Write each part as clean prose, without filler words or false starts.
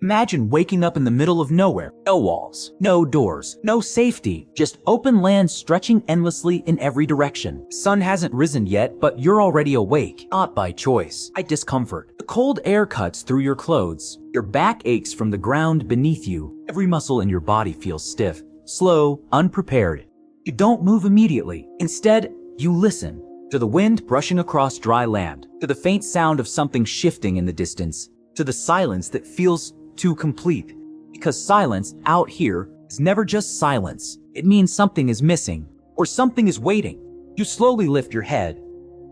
Imagine waking up in the middle of nowhere. No walls, no doors, no safety, just open land stretching endlessly in every direction. Sun hasn't risen yet, but you're already awake, not by choice, by discomfort. The cold air cuts through your clothes. Your back aches from the ground beneath you. Every muscle in your body feels stiff, slow, unprepared. You don't move immediately. Instead, you listen to the wind brushing across dry land, to the faint sound of something shifting in the distance, to the silence that feels too complete. Because silence out here is never just silence. It means something is missing or something is waiting. You slowly lift your head.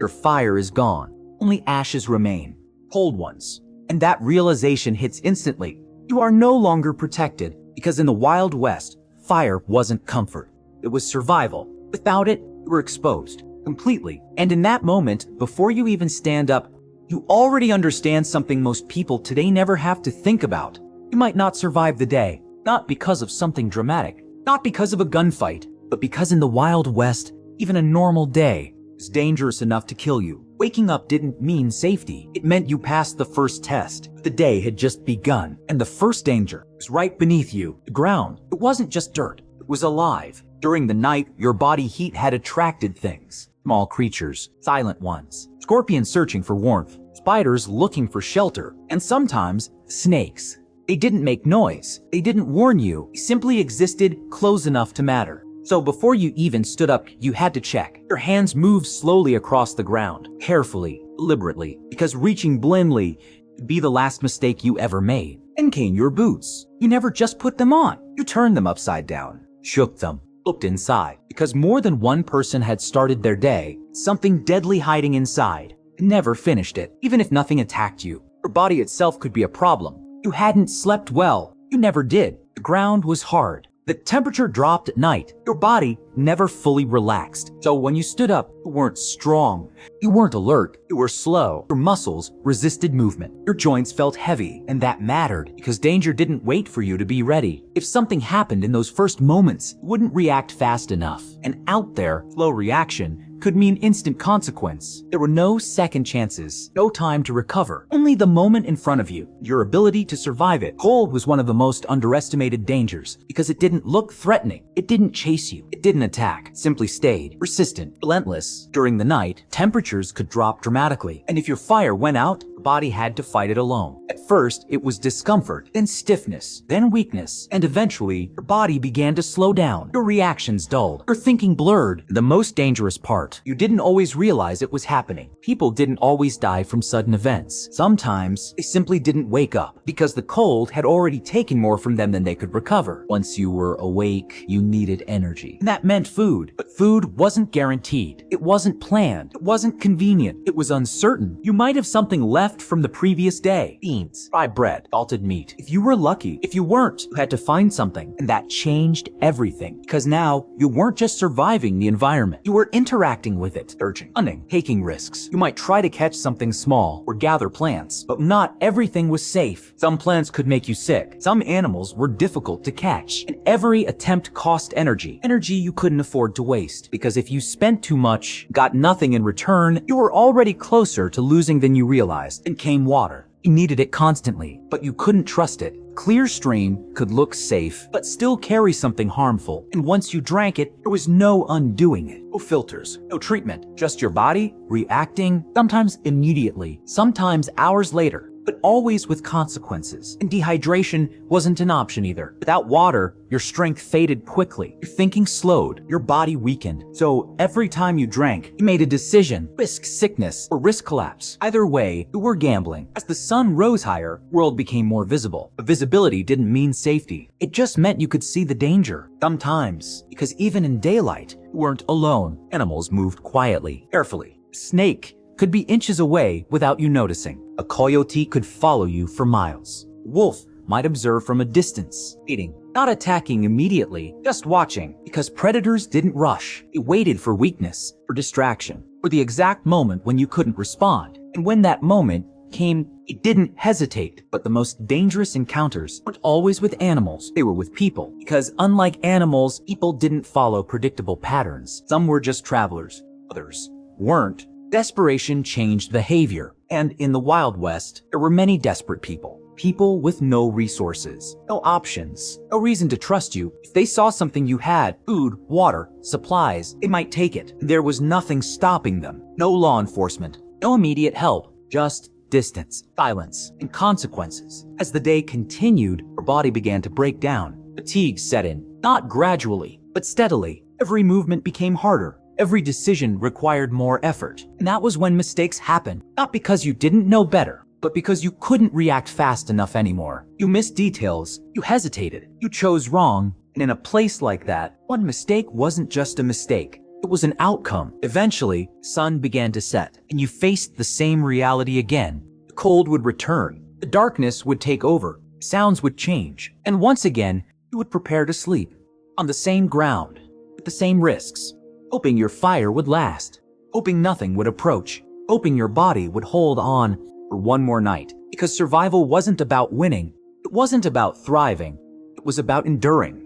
Your fire is gone. Only ashes remain, cold ones. And that realization hits instantly. You are no longer protected because in the Wild West, fire wasn't comfort. It was survival. Without it, you were exposed completely. And in that moment, before you even stand up, you already understand something most people today never have to think about. You might not survive the day, not because of something dramatic, not because of a gunfight, but because in the Wild West, even a normal day is dangerous enough to kill you. Waking up didn't mean safety. It meant you passed the first test. The day had just begun, and the first danger was right beneath you, the ground. It wasn't just dirt, it was alive. During the night, your body heat had attracted things. Small creatures, silent ones, scorpions searching for warmth, spiders looking for shelter, and sometimes snakes. They didn't make noise. They didn't warn you. They simply existed close enough to matter. So before you even stood up, you had to check. Your hands moved slowly across the ground, carefully, deliberately, because reaching blindly would be the last mistake you ever made. Then came your boots. You never just put them on. You turned them upside down, shook them, looked inside, because more than one person had started their day, something deadly hiding inside, and never finished it. Even if nothing attacked you, your body itself could be a problem. You hadn't slept well. You never did. The ground was hard. The temperature dropped at night. Your body never fully relaxed. So when you stood up, you weren't strong. You weren't alert. You were slow. Your muscles resisted movement. Your joints felt heavy, and that mattered because danger didn't wait for you to be ready. If something happened in those first moments, you wouldn't react fast enough. And out there, slow reaction could mean instant consequence. There were no second chances, no time to recover, only the moment in front of you, your ability to survive it. Cold was one of the most underestimated dangers because it didn't look threatening. It didn't chase you. It didn't attack. It simply stayed, persistent, relentless. During the night, temperatures could drop dramatically, and if your fire went out, the body had to fight it alone. At first, it was discomfort, then stiffness, then weakness, and eventually, your body began to slow down. Your reactions dulled, your thinking blurred. The most dangerous part, you didn't always realize it was happening. People didn't always die from sudden events. Sometimes, they simply didn't wake up because the cold had already taken more from them than they could recover. Once you were awake, you needed energy. And that meant food. But food wasn't guaranteed. It wasn't planned. It wasn't convenient. It was uncertain. You might have something left from the previous day. Beans, fried bread, salted meat. If you were lucky. If you weren't, you had to find something. And that changed everything. Because now, you weren't just surviving the environment. You were interacting with it, searching, hunting, taking risks. You might try to catch something small or gather plants, but not everything was safe. Some plants could make you sick. Some animals were difficult to catch. And every attempt cost energy. Energy you couldn't afford to waste. Because if you spent too much, got nothing in return, you were already closer to losing than you realized. Then came water. You needed it constantly, but you couldn't trust it. Clear stream could look safe, but still carry something harmful. And once you drank it, there was no undoing it. No filters, no treatment, just your body reacting, sometimes immediately, sometimes hours later, but always with consequences. And dehydration wasn't an option either. Without water, your strength faded quickly. Your thinking slowed, your body weakened. So every time you drank, you made a decision, risk sickness or risk collapse. Either way, you were gambling. As the sun rose higher, the world became more visible. But visibility didn't mean safety. It just meant you could see the danger. Sometimes, because even in daylight, you weren't alone. Animals moved quietly, carefully. A snake could be inches away without you noticing. A coyote could follow you for miles. A wolf might observe from a distance, waiting, not attacking immediately, just watching, because predators didn't rush. They waited for weakness, for distraction, for the exact moment when you couldn't respond. And when that moment came, it didn't hesitate. But the most dangerous encounters weren't always with animals. They were with people. Because unlike animals, people didn't follow predictable patterns. Some were just travelers. Others weren't. Desperation changed behavior. And in the Wild West, there were many desperate people. People with no resources, no options, no reason to trust you. If they saw something you had, food, water, supplies, they might take it. There was nothing stopping them. No law enforcement, no immediate help, just distance, silence, and consequences. As the day continued, her body began to break down. Fatigue set in, not gradually, but steadily. Every movement became harder. Every decision required more effort. And that was when mistakes happened. Not because you didn't know better, but because you couldn't react fast enough anymore. You missed details, you hesitated, you chose wrong, and in a place like that, one mistake wasn't just a mistake. It was an outcome. Eventually, sun began to set, and you faced the same reality again. The cold would return, the darkness would take over, sounds would change, and once again, you would prepare to sleep. On the same ground, with the same risks, hoping your fire would last, hoping nothing would approach, hoping your body would hold on for one more night. Because survival wasn't about winning, it wasn't about thriving, it was about enduring.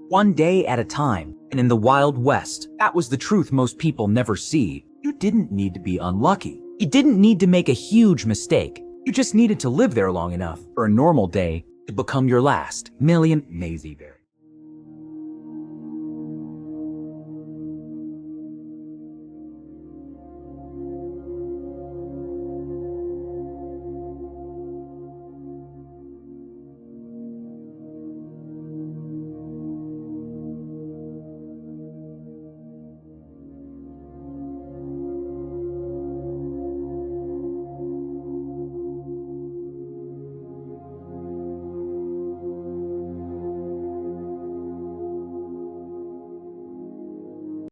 One day at a time, and in the Wild West, that was the truth most people never see. You didn't need to be unlucky. You didn't need to make a huge mistake. You just needed to live there long enough for a normal day to become your last. Maisie Bear.